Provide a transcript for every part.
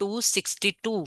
262।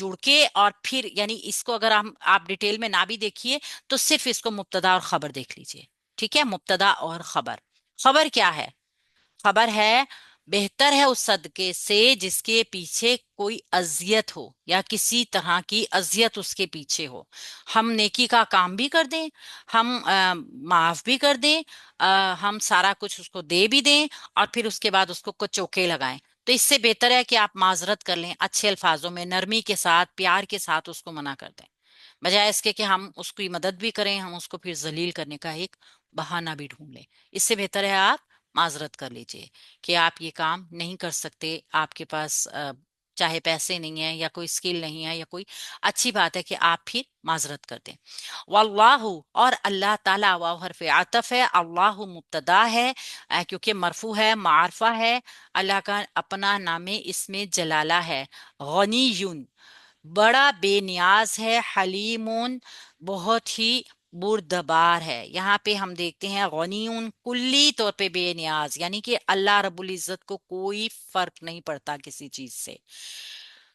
جڑ کے اور پھر یعنی اس کو اگر آپ ڈیٹیل میں نہ بھی دیکھیے تو صرف اس کو مبتدا اور خبر دیکھ لیجئے. ٹھیک ہے، مبتدا اور خبر. خبر کیا ہے؟ خبر ہے بہتر ہے اس صدقے سے جس کے پیچھے کوئی اذیت ہو یا کسی طرح کی اذیت اس کے پیچھے ہو. ہم نیکی کا کام بھی کر دیں، ہم معاف بھی کر دیں، ہم سارا کچھ اس کو دے بھی دیں اور پھر اس کے بعد اس کو چوکے لگائیں. تو اس سے بہتر ہے کہ آپ معذرت کر لیں، اچھے الفاظوں میں نرمی کے ساتھ پیار کے ساتھ اس کو منع کر دیں، بجائے اس کے کہ ہم اس کی مدد بھی کریں، ہم اس کو پھر ذلیل کرنے کا ایک بہانہ بھی ڈھونڈ لیں. اس سے بہتر ہے آپ معذرت کر لیجئے کہ آپ یہ کام نہیں کر سکتے، آپ کے پاس چاہے پیسے نہیں ہیں یا کوئی سکل نہیں ہے یا کوئی اچھی بات ہے کہ آپ پھر معذرت کر دیں. واللہ، اور اللہ تعالیٰ، واو حرف عطف ہے، اللہ مبتدا ہے کیونکہ مرفوع ہے، معرفہ ہے. اللہ کا اپنا نام اس میں جلالہ ہے. غنیون، بڑا بے نیاز ہے. حلیمون، بہت ہی بردبار ہے. یہاں پہ ہم دیکھتے ہیں غنیون کلی طور پہ بے نیاز، یعنی کہ اللہ رب العزت کو کوئی فرق نہیں پڑتا کسی چیز سے.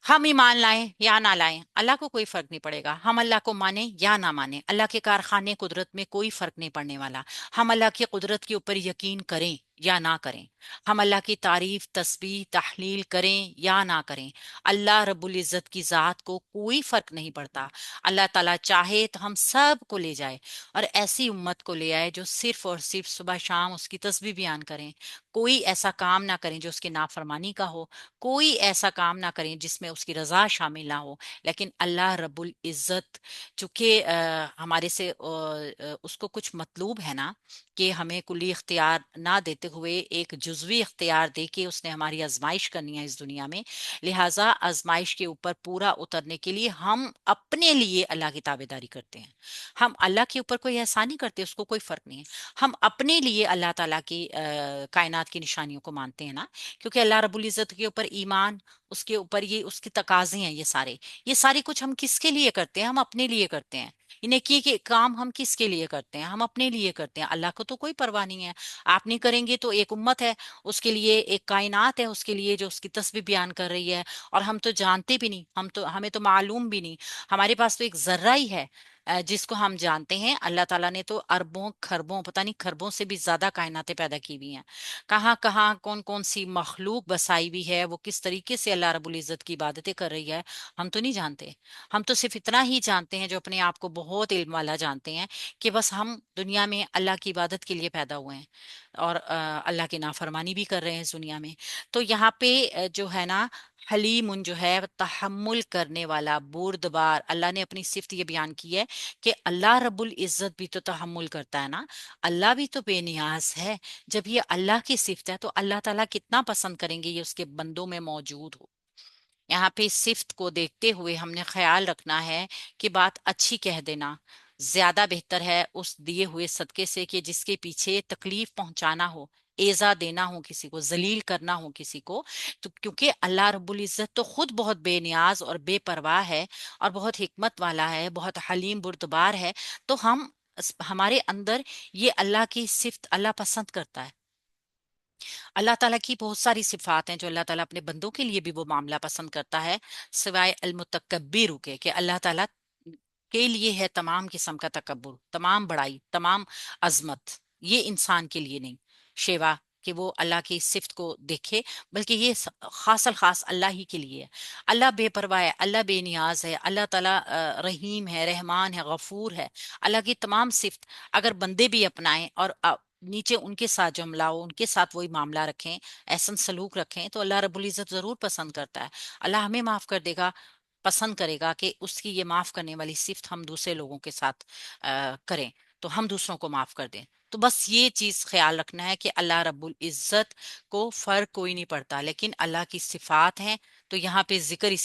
ہم ایمان لائیں یا نہ لائیں اللہ کو کوئی فرق نہیں پڑے گا، ہم اللہ کو مانیں یا نہ مانیں اللہ کے کارخانے قدرت میں کوئی فرق نہیں پڑنے والا. ہم اللہ کی قدرت کے اوپر یقین کریں یا نہ کریں، ہم اللہ کی تعریف تسبیح تحلیل کریں یا نہ کریں، اللہ رب العزت کی ذات کو کوئی فرق نہیں پڑتا. اللہ تعالیٰ چاہے تو ہم سب کو لے جائے اور ایسی امت کو لے آئے جو صرف اور صرف صبح شام اس کی تسبیح بیان کریں، کوئی ایسا کام نہ کریں جو اس کی نافرمانی کا ہو، کوئی ایسا کام نہ کریں جس میں اس کی رضا شامل نہ ہو. لیکن اللہ رب العزت چونکہ ہمارے سے اس کو کچھ مطلوب ہے نا کہ ہمیں کلی اختیار نہ دیتے ہوئے ایک جزوی اختیار دے کے اس نے ہماری آزمائش کرنی ہے اس دنیا میں، لہٰذا آزمائش کے اوپر پورا اترنے کے لیے ہم اپنے لیے اللہ کی تابع داری کرتے ہیں. ہم اللہ کے اوپر کوئی احسان نہیں کرتے، اس کو کوئی فرق نہیں ہے. ہم اپنے لیے اللہ تعالیٰ کی کائنات کی نشانیوں کو مانتے ہیں نا، کیونکہ اللہ رب العزت کے اوپر ایمان، اس کے اوپر یہ اس کے تقاضے ہیں. یہ ساری کچھ ہم کس کے لیے کرتے ہیں؟ ہم اپنے لیے کرتے ہیں. یہ نیکی کے کام ہم کس کے لیے کرتے ہیں؟ ہم اپنے لیے کرتے ہیں. اللہ کو تو کوئی پرواہ نہیں ہے. آپ نہیں کریں گے تو ایک امت ہے، اس کے لیے ایک کائنات ہے، اس کے لیے جو اس کی تسبیح بیان کر رہی ہے، اور ہم تو جانتے بھی نہیں، ہمیں تو معلوم بھی نہیں. ہمارے پاس تو ایک ذرہ ہی ہے جس کو ہم جانتے ہیں. اللہ تعالیٰ نے تو اربوں خربوں، پتہ نہیں خربوں سے بھی زیادہ کائناتیں پیدا کی ہوئی ہیں. کہاں کہاں کون کون سی مخلوق بسائی ہوئی ہے، وہ کس طریقے سے اللہ رب العزت کی عبادتیں کر رہی ہے، ہم تو نہیں جانتے. ہم تو صرف اتنا ہی جانتے ہیں جو اپنے آپ کو بہت علم والا جانتے ہیں کہ بس ہم دنیا میں اللہ کی عبادت کے لیے پیدا ہوئے ہیں اور اللہ کی نافرمانی بھی کر رہے ہیں اس دنیا میں. تو یہاں پہ جو ہے نا حلیم جو ہے تحمل کرنے والا، بردبار. اللہ نے اپنی صفت یہ بیان کی ہے کہ اللہ رب العزت بھی تو تحمل کرتا ہے نا، اللہ بھی تو بے نیاز ہے. جب یہ اللہ کی صفت ہے تو اللہ تعالیٰ کتنا پسند کریں گے یہ اس کے بندوں میں موجود ہو. یہاں پہ صفت کو دیکھتے ہوئے ہم نے خیال رکھنا ہے کہ بات اچھی کہہ دینا زیادہ بہتر ہے اس دیے ہوئے صدقے سے کہ جس کے پیچھے تکلیف پہنچانا ہو، ایذا دینا ہو، کسی کو ذلیل کرنا ہو کسی کو. تو کیونکہ اللہ رب العزت تو خود بہت بے نیاز اور بے پرواہ ہے اور بہت حکمت والا ہے، بہت حلیم بردبار ہے. تو ہمارے اندر یہ اللہ کی صفت اللہ پسند کرتا ہے. اللہ تعالیٰ کی بہت ساری صفات ہیں جو اللہ تعالیٰ اپنے بندوں کے لیے بھی وہ معاملہ پسند کرتا ہے، سوائے المتکبر کے، کہ اللہ تعالیٰ کے لیے ہے تمام قسم کا تکبر، تمام بڑائی، تمام عظمت. یہ انسان کے لیے نہیں شیوا کہ وہ اللہ کی صفت کو دیکھے، بلکہ یہ خاص الخاص اللہ ہی کے لیے ہے. اللہ بے پرواہ ہے، اللہ بے نیاز ہے، اللہ تعالیٰ رحیم ہے، رحمان ہے، غفور ہے. اللہ کی تمام صفت اگر بندے بھی اپنائیں اور نیچے ان کے ساتھ جو ملاؤ، ان کے ساتھ وہی معاملہ رکھیں، احسن سلوک رکھیں، تو اللہ رب العزت ضرور پسند کرتا ہے. اللہ ہمیں معاف کر دے گا، پسند کرے گا کہ اس کی یہ معاف کرنے والی صفت ہم دوسرے لوگوں کے ساتھ کریں، تو ہم دوسروں کو معاف کر دیں. تو بس یہ چیز خیال رکھنا ہے کہ اللہ رب العزت کو فرق کوئی نہیں پڑتا، لیکن اللہ کی صفات ہیں تو یہاں پہ ذکر اسی